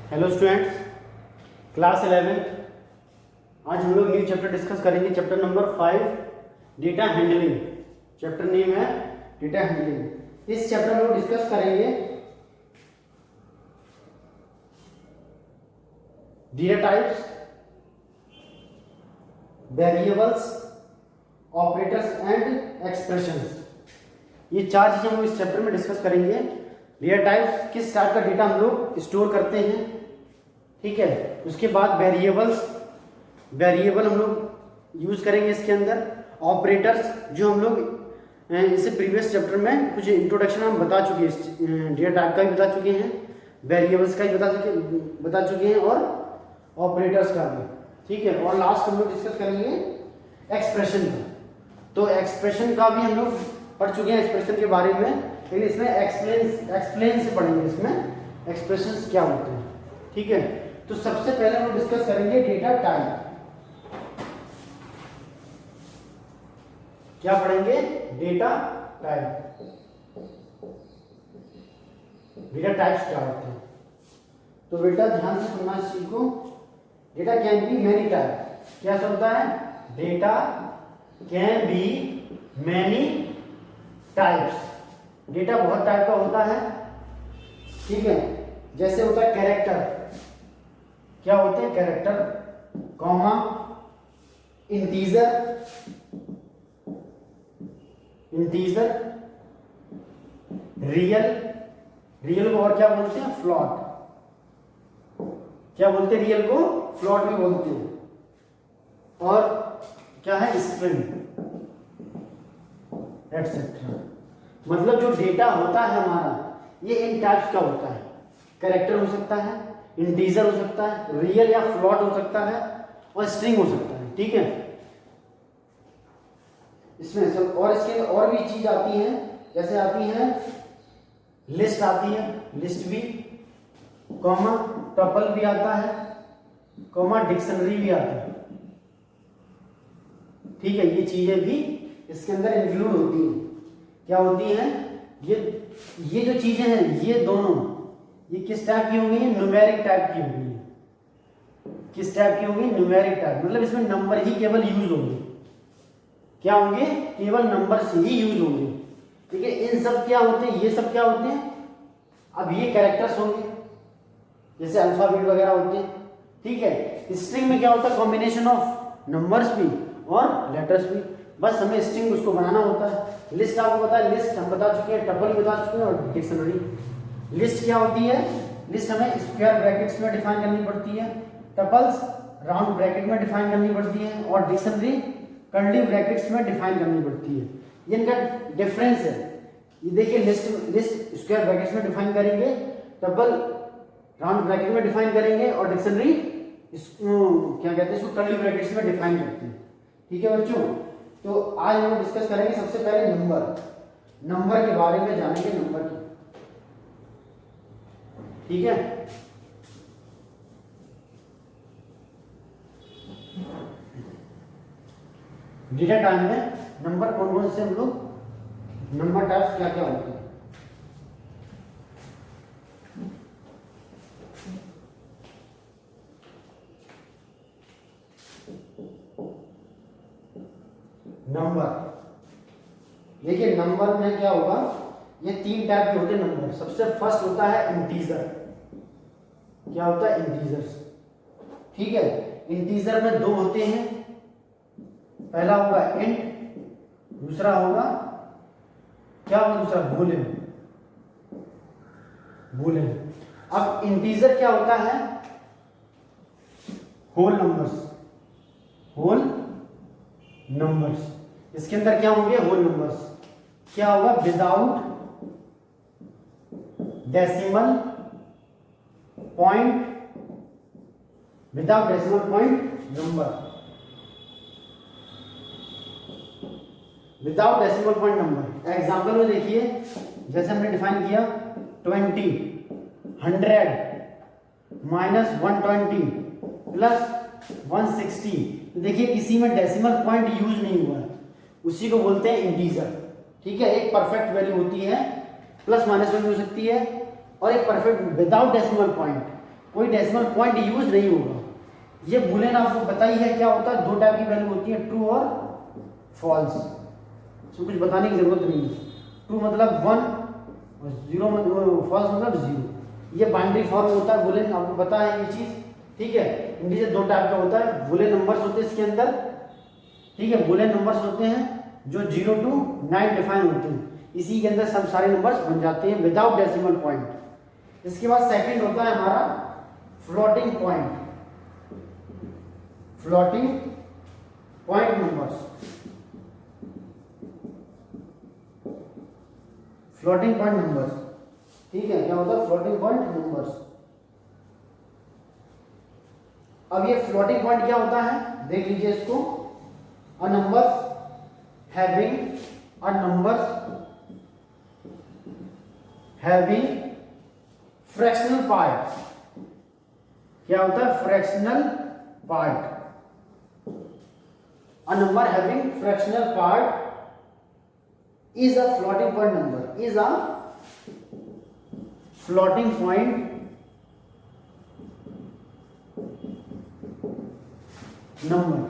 Hello students, class 11। आज हम लोग न्यू चैप्टर डिस्कस करेंगे। Chapter number 5, data handling. Chapter name है डेटा हैंडलिंग। इस चैप्टर में हम लोग डिस्कस करेंगे data types, variables, operators and expressions. ये चार चीजें हम लोग इस चैप्टर में डिस्कस करेंगे। डेटा टाइप्स, किस टाइप का डेटा हम लोग स्टोर करते हैं, ठीक है। उसके बाद वेरिएबल हम लोग यूज करेंगे इसके अंदर। ऑपरेटर्स, जो हम लोग इससे प्रीवियस चैप्टर में कुछ इंट्रोडक्शन हम बता चुके हैं, डेटा टाइप का भी बता चुके हैं, वेरिएबल्स का भी बता चुके हैं और ऑपरेटर्स का भी, ठीक है। और लास्ट हम लोग डिस्कस करेंगे एक्सप्रेशन का। तो एक्सप्रेशन का भी हम लोग पढ़ चुके हैं, एक्सप्रेशन के बारे में, लेकिन इसमें एक्सप्लेन से पढ़ेंगे इसमें एक्सप्रेशंस क्या होते हैं, ठीक है। तो सबसे पहले हम डिस्कस करेंगे डेटा टाइप। क्या पढ़ेंगे? Data type. डेटा टाइप्स क्या होते हैं? तो बेटा ध्यान से सुनना सीखो। Data can be many type. क्या होता है? Data can be many types. Data बहुत टाइप का होता है, ठीक है। जैसे होता है कैरेक्टर। क्या होते हैं? कैरेक्टर, कॉमा, इंटीजर, रियल को और क्या बोलते हैं? फ्लॉट। क्या बोलते हैं? रियल को फ्लॉट भी बोलते हैं। और क्या है? String, etcetera. मतलब जो डेटा होता है हमारा, ये इन टाइप्स का होता है। कैरेक्टर हो सकता है, इंटीजर हो सकता है, रियल या फ्लॉट हो सकता है, और स्ट्रिंग हो सकता है, ठीक है। इसमें सब और इसके और भी चीज आती है, जैसे आती है लिस्ट, आती है लिस्ट भी, कॉमा, टपल भी आता है, कॉमा, डिक्शनरी भी आता है, ठीक है। ये चीजें भी इसके अंदर इंक्लूड होती हैं। क्या होती हैं? ये जो चीजें हैं, ये दोनों, ये किस टाइप की होंगी? न्यूमेरिक टाइप की होंगी। किस टाइप की होंगी? Numeric type. मतलब इसमें नंबर ही केवल यूज होंगे। क्या होंगे? केवल नंबर से ही यूज होंगे, ठीक है। इन सब क्या होते हैं? ये सब क्या होते हैं? अब ये कैरेक्टर्स होंगे, जैसे अल्फाबेट वगैरह होते हैं, ठीक है। स्ट्रिंग में क्या होता है? कॉम्बिनेशन ऑफ नंबर्स भी और लेटर्स भी। बस हमें स्ट्रिंग उसको बनाना होता है। लिस्ट आपको पता है, लिस्ट हम बता चुके हैं, टपल बता चुके हैं, और डिक्शनरी। लिस्ट क्या होती है? लिस्ट हमें स्क्वायर ब्रैकेट्स में डिफाइन करनी पड़ती है, टपल्स राउंड ब्रैकेट में डिफाइन करनी पड़ती है, और डिक्शनरी कर्ली ब्रैकेट्स में डिफाइन करनी पड़ती है। ये इनका डिफरेंस है। ये देखिए, लिस्ट स्क्वायर ब्रैकेट्स में डिफाइन करेंगे, टपल राउंड ब्रैकेट में डिफाइन करेंगे, और डिक्शनरी क्या कहते हैं इसको? कर्ली ब्रैकेट्स में डिफाइन करते हैं, ठीक है बच्चों। तो आज हम लोग डिस्कस करेंगे सबसे पहले नंबर के बारे में जानेंगे, नंबर की, ठीक है। डेटा टाइप में नंबर कौन कौन से हम लोग, नंबर टाइप्स क्या क्या होते हैं? नंबर, देखिए नंबर में क्या होगा? ये तीन टाइप के होते हैं नंबर। सबसे फर्स्ट होता है इंटीजर। क्या होता है? इंटीजर्स, ठीक है। इंटीजर में दो होते हैं। पहला होगा इंट, दूसरा होगा क्या होगा? दूसरा बूलियन। अब इंटीजर क्या होता है? Whole numbers. इसके अंदर क्या होंगे? Whole numbers. क्या होगा? Without decimal point number. Without decimal point number. Example में देखिए, जैसे हमने डिफाइन किया 20, 100, -120 प्लस 160। देखिए किसी में डेसिमल पॉइंट यूज नहीं हुआ है, उसी को बोलते हैं इंटीजर, ठीक है। एक परफेक्ट वैल्यू होती है, प्लस माइनस में भी हो सकती है, और एक परफेक्ट विदाउट डेसिमल पॉइंट कोई डेसिमल पॉइंट यूज नहीं होगा। ये बूलियन आपको पता ही है क्या होता है, दो टाइप की वैल्यू होती है, ट्रू और फॉल्स। इसमें कुछ बताने की जरूरत नहीं है। ट्रू मतलब 1 और 0 मतलब फॉल्स मतलब 0। ये बाइनरी फॉर्म होता है बूलियन, आपको पता है ये चीज, ठीक है। इंटीजर दो टाइप का होता है, बूलियन नंबर्स होते हैं इसके अंदर, ठीक है। बूलियन नंबर्स होते हैं जो 0 to 9 डिफाइन होते हैं, इसी के अंदर सब सारे नंबर्स बन जाते हैं विदाउट डेसिमल पॉइंट। इसके बाद सेकंड होता है हमारा floating point, floating point numbers. Floating point numbers, ठीक है, क्या होता है फ्लोटिंग पॉइंट नंबर्स। अब ये फ्लोटिंग पॉइंट क्या होता है, देख लीजिए इसको। A numbers having a numbers having fractional part, क्या होता है fractional part। a number having fractional part is a floating point number, is a floating point number,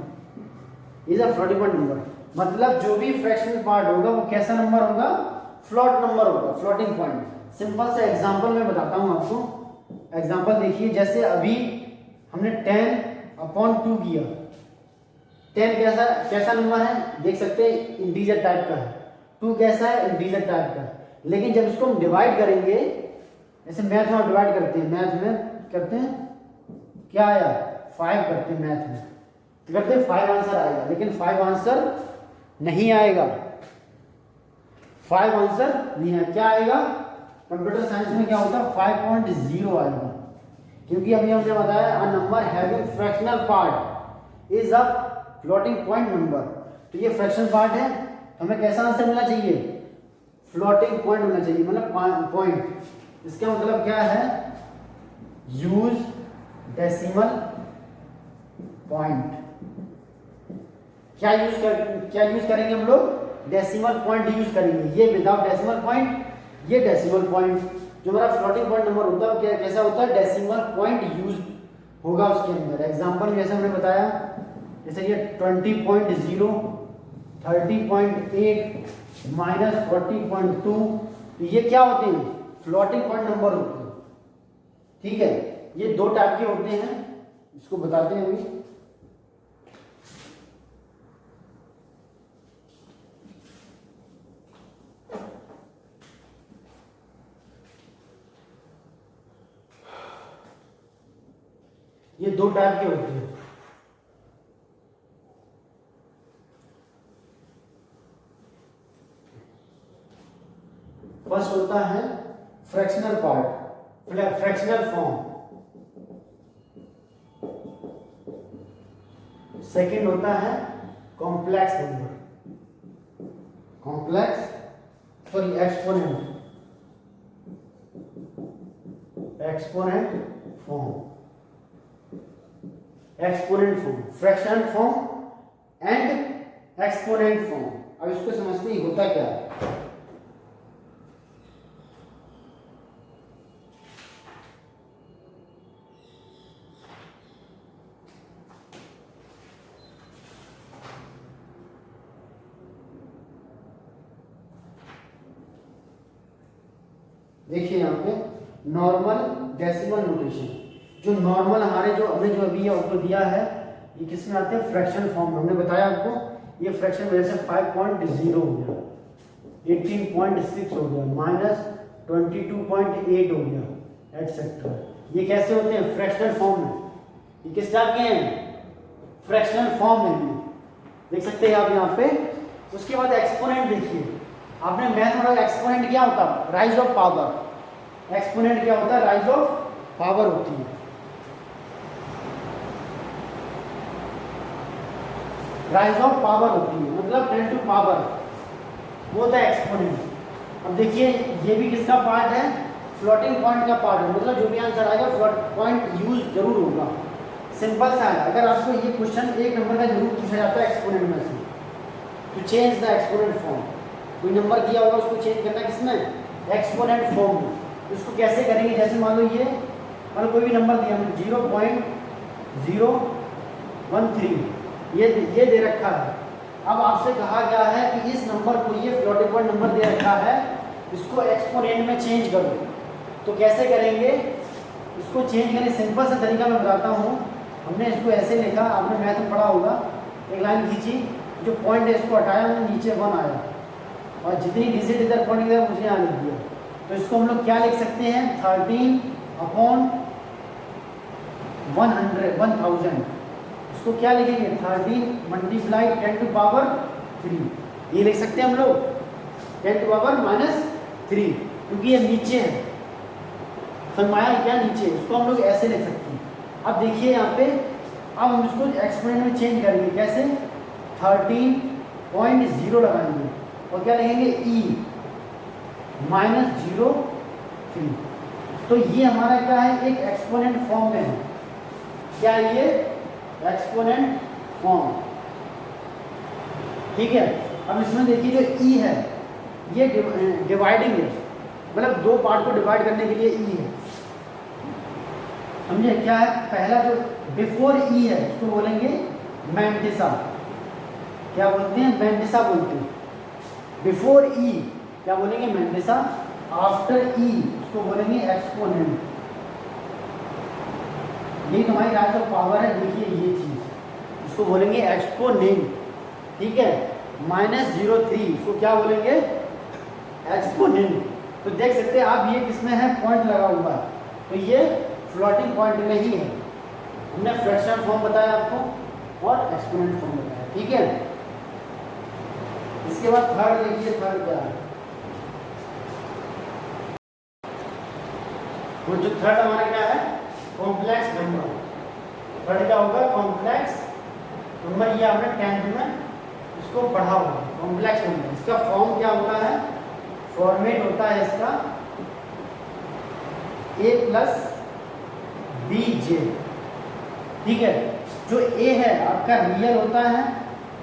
is a floating point number। मतलब जो भी फ्रैक्शनल पार्ट होगा वो कैसा number होगा, फ्लोट नंबर होगा, फ्लोटिंग पॉइंट। सिंपल से एग्जांपल मैं बताता हूं आपको। एग्जांपल देखिए, जैसे अभी हमने 10/2 किया। 10 कैसा नंबर है, देख सकते हैं इंटीजर टाइप का है। 2 कैसा है, इंटीजर टाइप का है। लेकिन जब इसको हम डिवाइड करेंगे, जैसे मैथ में डिवाइड करते हैं, मैथ में करते हैं क्या आया, 5 करते हैं मैथ में, करते हैं 5 आंसर आएगा। लेकिन 5 आंसर नहीं आएगा, 5 आंसर नहीं है, क्या आएगा, कंप्यूटर साइंस में क्या होता है 5.0 आएगा। क्योंकि अभी हमने बताया a number having fractional part is a floating point number. तो ये फ्रैक्शनल पार्ट है, हमें कैसा आंसर मिलना चाहिए, फ्लोटिंग पॉइंट होना चाहिए, मतलब पॉइंट। इसका मतलब क्या है, यूज डेसिमल पॉइंट। क्या यूज करेंगे हम लोग, डेसिमल पॉइंट यूज करेंगे। ये विदाउट डेसिमल पॉइंट, ये डेसिमल पॉइंट। जो हमारा फ्लोटिंग पॉइंट नंबर होता है क्या कैसा होता है, डेसिमल पॉइंट यूज होगा उसके अंदर। एग्जांपल में जैसे हमने बताया, जैसे ये 20.0, 30.8, -40.2, ये क्या होते हैं, फ्लोटिंग पॉइंट नंबर होते हैं, ठीक है। ये दो टाइप के होते हैं, इसको बताते हैं अभी। ये दो टाइप के होते हैं। फर्स्ट होता है fractional part, fractional form. Second होता है complex number, complex sorry exponent, exponent form, exponent form, fractional form and exponent form. अब इसको समझते ही होता क्या है। देखिए यहाँ पे नॉर्मल डेसिमल नोटेशन, जो नॉर्मल हमारे जो हमने जो अभी आपको दिया है, ये किसमें आते हैं, फ्रैक्शनल फॉर्म में। हमने बताया आपको ये फ्रैक्शन वजह से 5.0 हो गया, 18.6 हो गया, -22.8 हो गया, एटसेट्रा। ये कैसे होते हैं, फ्रैक्शनल फॉर्म में। ये किस टाइप के हैं, फ्रैक्शनल फॉर्म में, देख सकते हैं आप यहाँ पे। उसके बाद एक्सपोनेंट देखिए, आपने मैथ में एक्सपोनेंट क्या होता है, राइज ऑफ पावर। एक्सपोनेंट क्या होता है, राइज ऑफ पावर होती है। राइज ऑफ पावर होती है, मतलब 10 टू पावर, वो होता है एक्सपोनेंट। अब देखिए ये भी किसका पार्ट है, फ्लोटिंग पॉइंट का पार्ट है, मतलब जो भी आंसर आएगा फ्लोट पॉइंट यूज जरूर होगा। सिंपल सा है, अगर आपको ये क्वेश्चन एक नंबर का जरूर पूछा जाता है एक्सपोनेंट में से, तो चेंज द एक्सपोनेंट फॉर्म। कोई नंबर दिया होगा उसको चेंज करना किसमें, एक्सपोनेंट फॉर्म में। उसको कैसे करेंगे, जैसे मान लो ये मतलब कोई भी नंबर दिया हमने 0.013 ये दे रखा है। अब आपसे कहा गया है कि इस नंबर को, ये फ्लोटिंग पॉइंट नंबर दे रखा है, इसको एक्सपोनेंट में चेंज करो। तो कैसे करेंगे इसको चेंज करने? सिंपल सा तरीका मैं बताता हूँ। हमने इसको ऐसे लिखा, आपने मैथ में पढ़ा होगा, एक लाइन खींची, जो पॉइंट है इसको हटाया, नीचे 1 आया, और जितनी डिजिट इधर पॉइंट इधर मुझे यहाँ लिख दिया। तो इसको हम लोग क्या लिख सकते हैं? 13/1000। इसको क्या लिखेंगे? 13 मल्टीप्लाई 10 टू पावर 3, ये लिख सकते हैं हम लोग 10 टू पावर -3, क्योंकि ये नीचे है, फरमाया क्या नीचे, इसको हम लोग ऐसे लिख सकते हैं। अब देखिए यहाँ पे, अब हम इसको एक्सपोनेंट में चेंज करेंगे। कैसे? 13.0 लगाएंगे और क्या लिखेंगे? e -03। तो ये हमारा क्या है? एक एक्सपोनेंट फॉर्म में है। क्या है ये? Exponent form. ठीक है। अब इसमें देखिए जो e है ये डिवाइडिंग है, मतलब दो पार्ट को डिवाइड करने के लिए e है। समझे? क्या है? पहला जो बिफोर ई है उसको बोलेंगे मैंटिसा। क्या बोलते हैं? मैंटिसा बोलते हैं। बिफोर ई क्या बोलेंगे? मैंटिसा। आफ्टर ई उसको बोलेंगे एक्सपोनेंट। ये तुम्हारी राइज ऑफ पावर है, देखिए ये चीज, इसको बोलेंगे एक्सपोनेंट। ठीक है। -03 इसको क्या बोलेंगे? एक्सपोनेंट। तो देख सकते हैं आप, ये किसमें है? पॉइंट लगा हुआ है, तो ये फ्लोटिंग पॉइंट में ही है। हमने फ्रैक्शनल फॉर्म बताया आपको और एक्सपोनेंट फॉर्म बताया। ठीक है। इसके बाद थर्ड देखिए, थर्ड क्या है? वो जो थर्ड हमारा क्या है? Complex number. थर्ड क्या होगा? Complex number. ये आपने 10th में इसको पढ़ा होगा, कॉम्प्लेक्स नंबर। इसका फॉर्म क्या होता है? फॉर्मेट होता है इसका a + bj। ठीक है। जो a है आपका रियल होता है,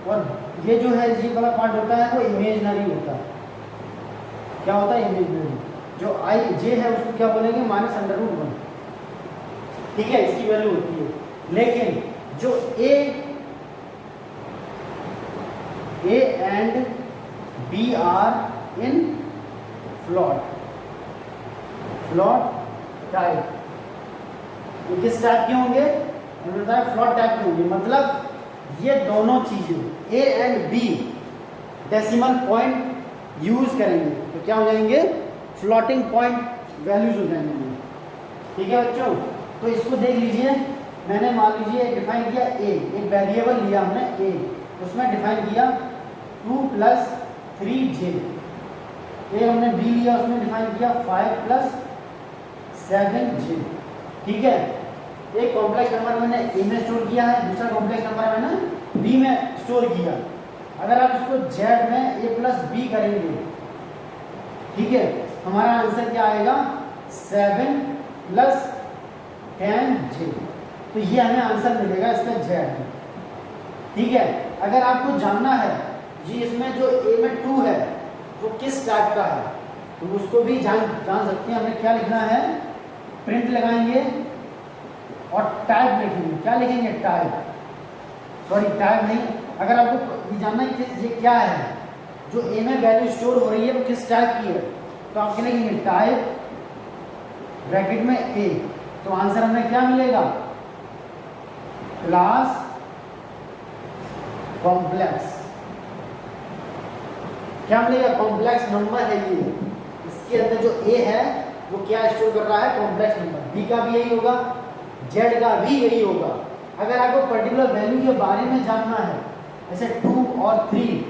और ये जो है जी वाला पार्ट होता है वो इमेजिनरी होता है। क्या होता है? इमेजिनरी। जो i j है उसको क्या बोलेंगे? -√1। ठीक है, इसकी वैल्यू होती है। लेकिन जो a and b are in float type, ये किस टाइप के होंगे? फ्लॉट टाइप के होंगे। मतलब ये दोनों चीजें a and b decimal point use करेंगे तो क्या हो जाएंगे? फ्लोटिंग पॉइंट वैल्यूज हो जाएंगे। ठीक है बच्चों। तो इसको देख लीजिए, मैंने मान लीजिए डिफाइन किया a, एक वेरिएबल लिया हमने a, उसमें डिफाइन किया 2 + 3j। एक हमने b लिया, उसमें डिफाइन किया 5 + 7j। ठीक है। एक कॉम्प्लेक्स नंबर मैंने a में स्टोर किया है, दूसरा कॉम्प्लेक्स नंबर मैंने b में स्टोर किया। अगर आप इसको z में a + b करेंगे, ठीक है, हमारा आंसर क्या आएगा? 7 + 10j। तो ये हमें आंसर मिलेगा इसका z। ठीक है। अगर आपको जानना है जी इसमें जो a में 2 है वो किस टाइप का है, तो उसको भी जान सकते हैं। हमें क्या लिखना है? प्रिंट लगाएंगे और टाइप लिखेंगे। क्या लिखेंगे? टाइप। सॉरी, टाइप नहीं। अगर आपको ये जानना है कि ये क्या है, जो a में वैल्यू स्टोर हो रही है वो किस टाइप की है, तो आप क्या लिखेंगे? टाइप ब्रैकेट में a। तो आंसर हमें क्या मिलेगा? Class complex. क्या मिलेगा? कॉम्प्लेक्स नंबर है ये। इसके अंदर जो a है वो क्या स्टोर कर रहा है? Complex number. b का भी यही होगा, z का भी यही होगा। अगर आपको पर्टिकुलर वैल्यू के बारे में जानना है, जैसे 2 और 3,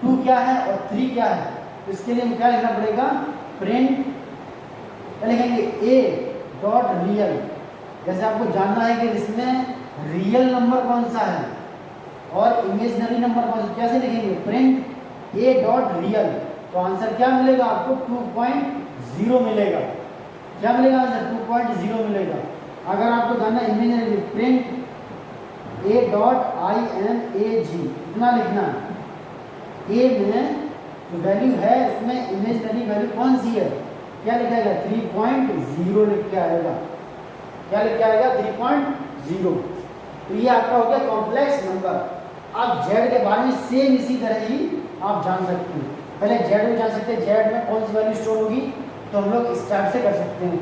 2 क्या है और 3 क्या है, तो इसके लिए क्या लिखना पड़ेगा? प्रिंट क्या लिखेंगे? a.real। जैसे आपको जानना है कि इसमें रियल नंबर कौन सा है और इमेजिनरी नंबर कौन सा, कैसे लिखेंगे? Print a.real। तो आंसर क्या मिलेगा आपको? 2.0 मिलेगा। क्या मिलेगा आंसर? 2.0 मिलेगा। अगर आपको जानना है इमेजिनरी, प्रिंट a.imag, इतना लिखना है। a में जो वैल्यू है उसमें इमेजिनरी वैल्यू कौन सी है? क्या लिखेगा? 3.0 लिख के आएगा। क्या लिख के आएगा 3.0। तो ये आपका हो गया कॉम्प्लेक्स नंबर। आप जेड के बारे में सेम इसी तरह ही आप जान सकते हैं। पहले जेड में जान सकते हैं, जेड में कौन सी वैल्यू स्टोर होगी, तो हम लोग इस टाइप से कर सकते हैं।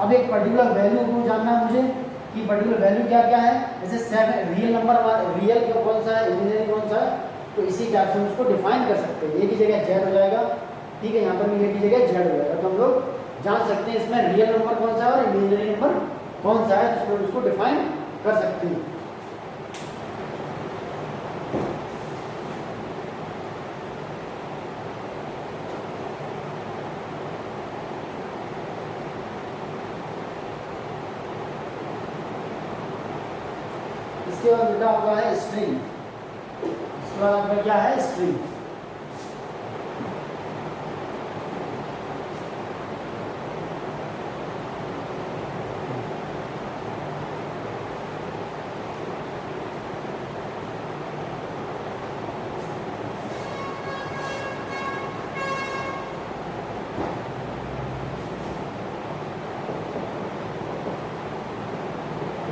अब एक पर्टिकुलर वैल्यू को जानना है मुझे कि पर्टिकुलर वैल्यू क्या क्या है। जैसे 7 रियल नंबर, रियल कौन सा है, इमेजिनरी कौन सा है, तो इसी टाइप से उसको डिफाइन कर सकते हैं। ए की जगह जेड हो जाएगा, ठीक है, यहाँ पर भी ए की जगह जेड हो जाएगा। तो हम लोग जान सकते हैं इसमें रियल नंबर कौन सा है और इमेजिनरी नंबर कौन सा है, तो उसको डिफाइन कर सकते हैं। इसके बाद बेटा होगा है स्ट्रिंग। इसके बाद आपका क्या है स्ट्रिंग।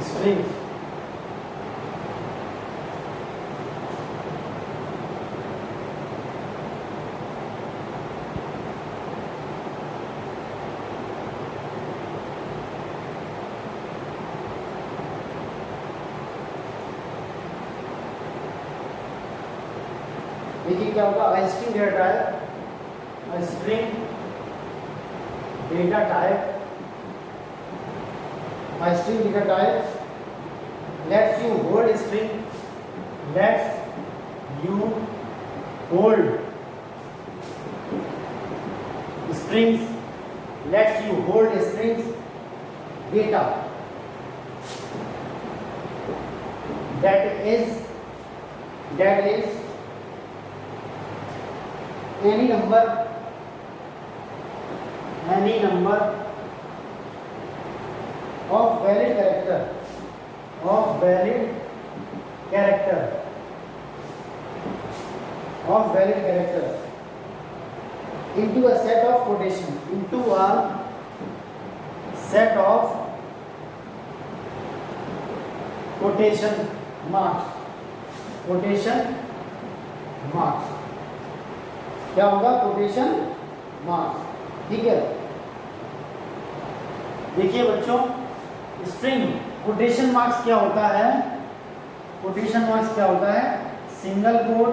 स्ट्रिंग देखिए क्या होगा, string data type, string data type, string data type lets you hold string, lets you hold strings, lets you hold strings data that is any number of valid character into a set of quotation, marks, क्या होगा quotation marks, ठीक है। देखिए बच्चों, string quotation marks क्या होता है, quotation marks क्या होता है, सिंगल कोट,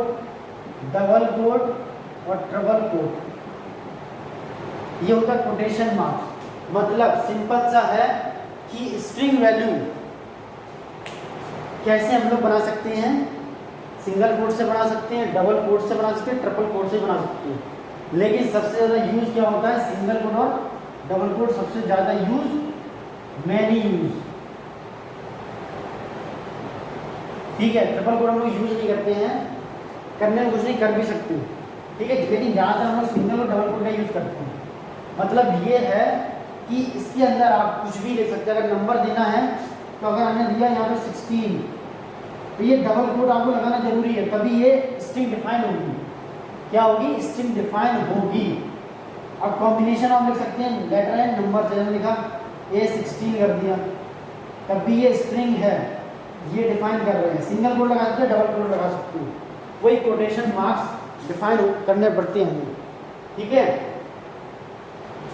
डबल कोट और ट्रिपल कोट, ये होता है कोटेशन मार्क्स। मतलब सिंपल सा है कि स्ट्रिंग वैल्यू कैसे हम लोग बना सकते हैं, सिंगल कोट से बना सकते हैं, डबल कोट से बना सकते हैं, ट्रिपल कोट से बना सकते हैं, लेकिन सबसे ज़्यादा यूज क्या होता है सिंगल कोट और डबल कोट, सबसे ज़्यादा यूज मैनी यूज, ठीक है। ट्रिपल कोट हम लोग यूज नहीं करते हैं, करने में कुछ नहीं, कर भी सकते हैं, ठीक है, लेकिन ज़्यादातर हम लोग सिंगल और डबल कोट का यूज करते हैं। मतलब ये है कि इसके अंदर आप कुछ भी ले सकते हैं। अगर नंबर देना है तो अगर हमने दिया यहाँ पे 16, तो ये डबल कोट आपको लगाना जरूरी है, तभी ये स्ट्रिंग डिफाइन होगी। क्या होगी, स्ट्रिंग डिफाइन होगी। अब कॉम्बिनेशन आप लिख सकते हैं लेटर एंड नंबर से, हमने लिखा A16 कर दिया, तब भी ये स्ट्रिंग है, ये डिफाइन कर रहे हैं। सिंगल कोट लगा सकते हैं, डबल कोट लगा सकते हैं, वही कोटेशन मार्क्स डिफाइन करने पड़ते हैं हमें, ठीक है।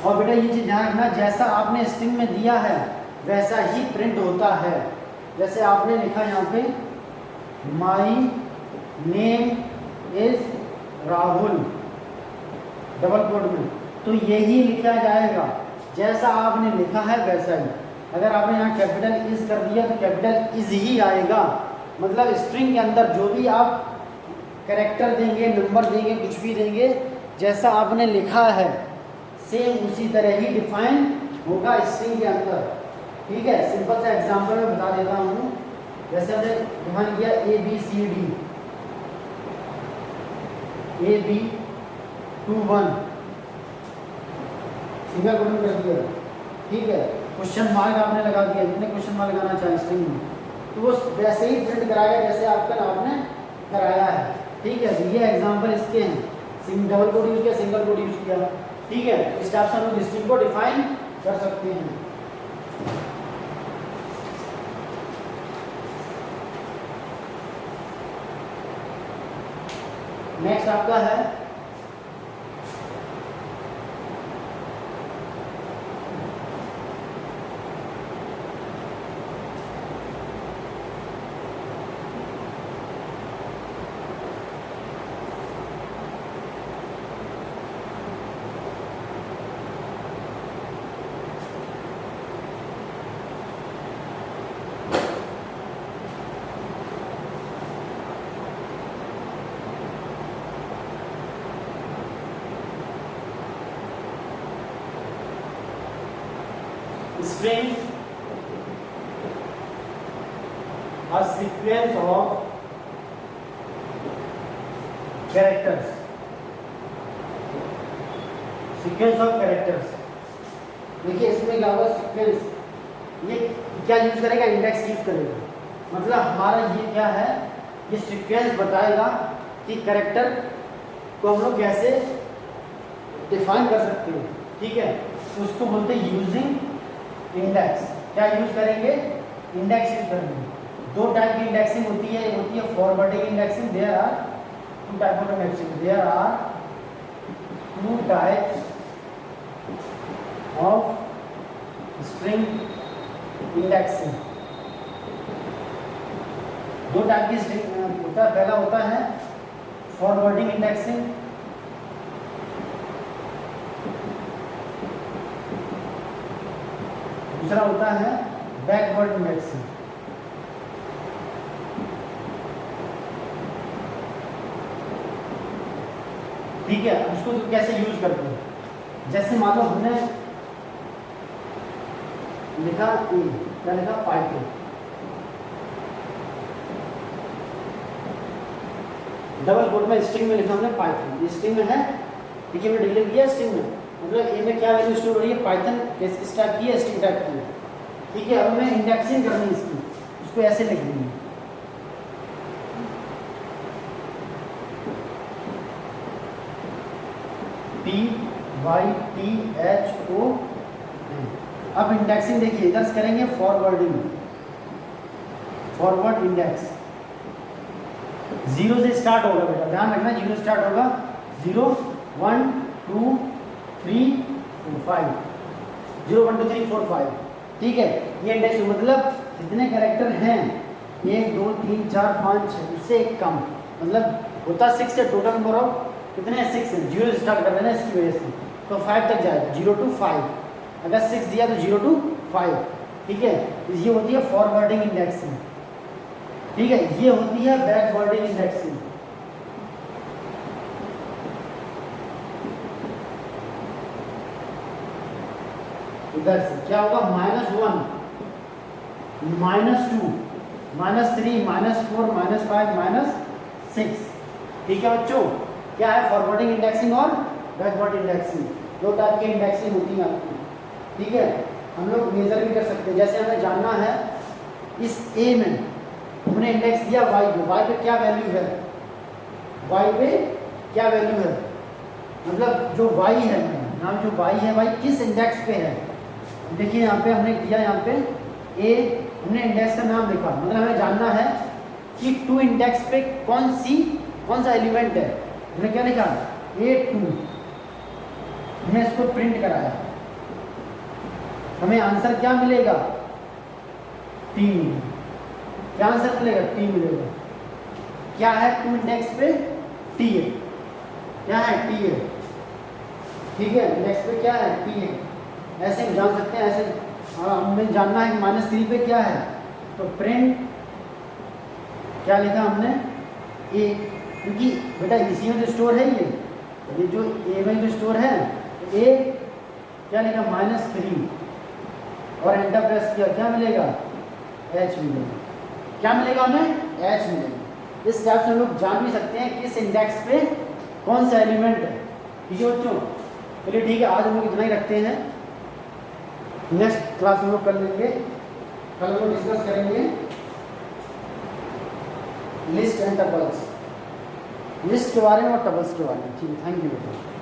और बेटा ये चीज़ ध्यान रखना, जैसा आपने स्ट्रिंग में दिया है वैसा ही प्रिंट होता है। जैसे आपने लिखा यहाँ पे my name is Rahul double quote में, तो यही लिखा जाएगा, जैसा आपने लिखा है वैसा ही। अगर आपने यहाँ कैपिटल इज कर दिया तो कैपिटल इज ही आएगा। मतलब स्ट्रिंग के अंदर जो भी आप कैरेक्टर देंगे, नंबर देंगे, कुछ भी देंगे, जैसा आपने लिखा है सेम उसी तरह ही डिफाइन होगा स्ट्रिंग के अंदर, ठीक है। सिंपल सा एग्जांपल मैं बता देता हूँ। जैसे हमने डिफाइन किया ABCD, AB21 सिंगल कोट कर दिया, ठीक है। क्वेश्चन मार्क आपने लगा दिया, जितने क्वेश्चन मार्क लगाना चाहे स्ट्रिंग में, तो वो वैसे ही प्रिंट कराएगा जैसे आपका आपने कराया है, ठीक है। तो ये एग्जांपल इसके हैं, डबल कोट यूज किया, सिंगल कोट यूज किया, ठीक है। इस टाइप से हम लोग स्ट्रिंग को डिफाइन कर सकते हैं। नेक्स्ट आपका है string, a sequence of characters. Sequence of characters. देखिए इसमें क्या होगा सीक्वेंस, ये क्या यूज करेगा, इंडेक्स यूज करेगा। मतलब हमारा ये क्या है, ये सीक्वेंस बताएगा कि कैरेक्टर को हम लोग कैसे डिफाइन कर सकते हैं, ठीक है। उसको बोलते हैं यूजिंग इंडेक्स। क्या यूज करेंगे, इंडेक्स यूज करेंगे। दो टाइप की इंडेक्सिंग होती है, एक होती है forwarding indexing. There are two type of indexing, there are two types of string indexing. दो टाइप की स्ट्रिंग होता है, पहला होता है फॉरवर्डिंग इंडेक्सिंग, दूसरा होता है बैकवर्ड इंडेक्सिंग। ठीक है, उसको तो कैसे यूज करते हैं, जैसे मान लो हमने लिखा ए, क्या लिखा पाइथन, डबल कोट में स्ट्रिंग में लिखा हमने पाइथन, स्ट्रिंग में है, देखिए हमने डिक्लेयर किया स्ट्रिंग में, मतलब ए में क्या वैल्यू स्टोर हो रही है, पाइथन किस टाइप की है, स्ट्रिंग टाइप की है। ठीक है, अब हमें इंडेक्सिंग करनी है इसकी, उसको ऐसे लिख देंगे PYTHO। अब इंडेक्सिंग देखिए इधर से करेंगे फॉरवर्डिंग, फॉरवर्ड इंडेक्स जीरो से स्टार्ट होगा बेटा, ध्यान रखना, जीरो स्टार्ट होगा, 0 1 2 3 4 5, 0 1 2 3 4 5। ठीक है, ये इंडेक्स मतलब जितने कैरेक्टर हैं 1 2 3 4 5 6, उससे एक कम, मतलब होता 6 है, टोटल नंबर ऑफ कितने हैं 6 है, 0 से स्टार्ट कर रहे हैं ना इसकी वजह से, तो 5 तक जाएगा, 0 to 5, अगर 6 दिया तो 0 to 5। ठीक है, ये होती है फॉरवर्डिंग इंडेक्सिंग। ठीक है, ये होती है बैकवर्डिंग इंडेक्सिंग। इधर से क्या होगा, -1 -2 -3 -4 -5 -6। ठीक है बच्चों, क्या है फॉरवर्डिंग इंडेक्सिंग और बैकवर्ड इंडेक्सिंग, दो टाइप की इंडेक्सिंग होती है आपकी। ठीक है, हम लोग मेजर भी कर सकते हैं, जैसे हमें जानना है इस ए में हमने इंडेक्स दिया y पे, y पे क्या वैल्यू है, y पे क्या वैल्यू है, मतलब जो y है यहाँ, जो y है y किस इंडेक्स पे है। देखिए यहाँ पे हमने दिया, यहाँ पे a, हमने इंडेक्स का नाम लिखा, मतलब हमें जानना है कि 2 इंडेक्स पे कौन सा एलिमेंट है। हमने क्या लिखा, A2, हमने इसको प्रिंट कराया, हमें आंसर क्या मिलेगा, T। क्या आंसर मिलेगा, T मिलेगा। क्या है 2 इंडेक्स पे, T है, क्या है T है। ठीक है, इंडेक्स पे क्या है, T है, ऐसे हम जान सकते हैं। ऐसे हमें जानना है कि -3 पे क्या है, तो प्रिंट क्या लिखा हमने, A, क्योंकि बेटा इसी में जो स्टोर है ये जो ए में जो स्टोर है, तो ए क्या लिखा -3 और एंटर प्रेस किया, क्या मिलेगा, H मिलेगा। क्या मिलेगा हमें, H मिलेगा। इस टाइप से हम लोग जान भी सकते हैं किस इंडेक्स पे कौन सा एलिमेंट है। ठीक है बच्चों, चलिए ठीक है, आज हम लोग इतना ही रखते हैं, नेक्स्ट क्लास हम लोग कर लेंगे, कल हम लोग डिस्कस करेंगे लिस्ट एंड टपल्स, लिस्ट के बारे में और टपल्स के बारे में। ठीक है, थैंक यू बेटा।